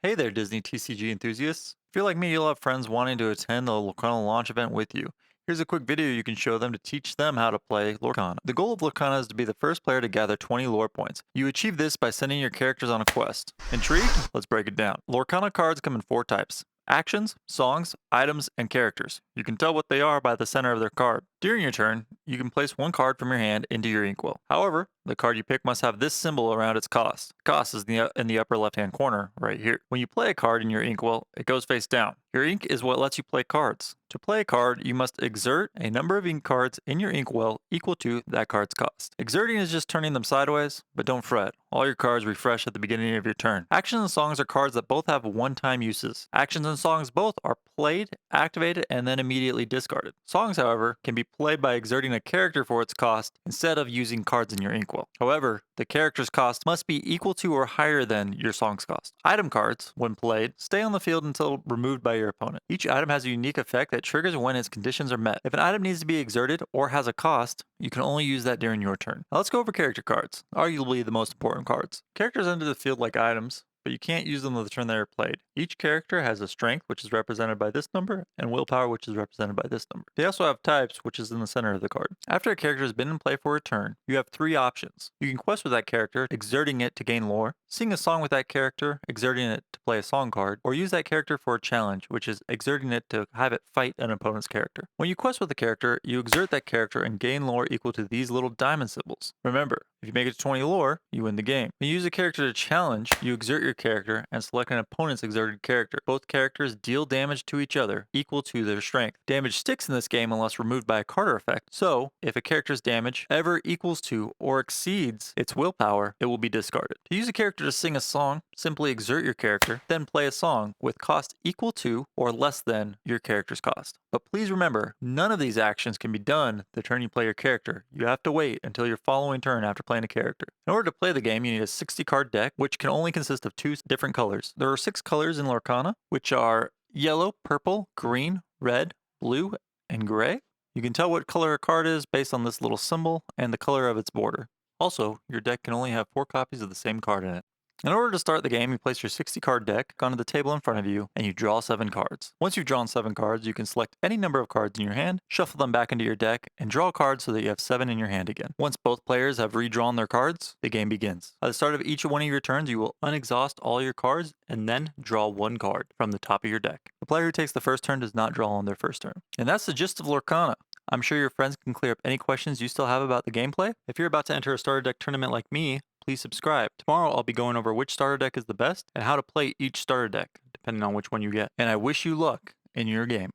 Hey there, Disney TCG enthusiasts. If you're like me, you'll have friends wanting to attend the Lorcana launch event with you. Here's a quick video you can show them to teach them how to play Lorcana. The goal of Lorcana is to be the first player to gather 20 lore points. You achieve this by sending your characters on a quest. Intrigued? Let's break it down. Lorcana cards come in four types: actions, songs, items, and characters. You can tell what they are by the center of their card. During your turn, you can place one card from your hand into your inkwell. However, the card you pick must have this symbol around its cost. Cost is in the upper left-hand corner, right here. When you play a card in your inkwell, it goes face down. Your ink is what lets you play cards. To play a card, you must exert a number of ink cards in your inkwell equal to that card's cost. Exerting is just turning them sideways, but don't fret. All your cards refresh at the beginning of your turn. Actions and songs are cards that both have one-time uses. Actions and songs both are played, activated, and then immediately discarded. Songs, however, can be played by exerting a character for its cost instead of using cards in your inkwell. However, the character's cost must be equal to or higher than your song's cost. Item cards, when played, stay on the field until removed by your opponent. Each item has a unique effect that triggers when its conditions are met. If an item needs to be exerted or has a cost, you can only use that during your turn. Now let's go over character cards, arguably the most important cards. Characters enter the field like items, but you can't use them on the turn they are played. Each character has a strength, which is represented by this number, and willpower, which is represented by this number. They also have types, which is in the center of the card. After a character has been in play for a turn, you have three options. You can quest with that character, exerting it to gain lore, sing a song with that character, exerting it to play a song card, or use that character for a challenge, which is exerting it to have it fight an opponent's character. When you quest with a character, you exert that character and gain lore equal to these little diamond symbols. Remember, if you make it to 20 lore, you win the game. When you use a character to challenge, you exert your character and select an opponent's exerted character. Both characters deal damage to each other equal to their strength. Damage sticks in this game unless removed by a Carter effect, so if a character's damage ever equals to or exceeds its willpower, it will be discarded. To use a character to sing a song, simply exert your character, then play a song with cost equal to or less than your character's cost. But please remember, none of these actions can be done the turn you play your character. You have to wait until your following turn after playing a character. In order to play the game, you need a 60 card deck, which can only consist of two different colors. There are 6 colors in Lorcana, which are yellow, purple, green, red, blue, and gray. You can tell what color a card is based on this little symbol and the color of its border. Also, your deck can only have 4 copies of the same card in it. In order to start the game, you place your 60 card deck onto the table in front of you, and you draw 7 cards. Once you've drawn 7 cards, you can select any number of cards in your hand, shuffle them back into your deck, and draw cards so that you have 7 in your hand again. Once both players have redrawn their cards, the game begins. At the start of each one of your turns, you will unexhaust all your cards and then draw 1 card from the top of your deck. The player who takes the first turn does not draw on their first turn. And that's the gist of Lorcana. I'm sure your friends can clear up any questions you still have about the gameplay. If you're about to enter a starter deck tournament like me, please subscribe. Tomorrow I'll be going over which starter deck is the best and how to play each starter deck, depending on which one you get. And I wish you luck in your game.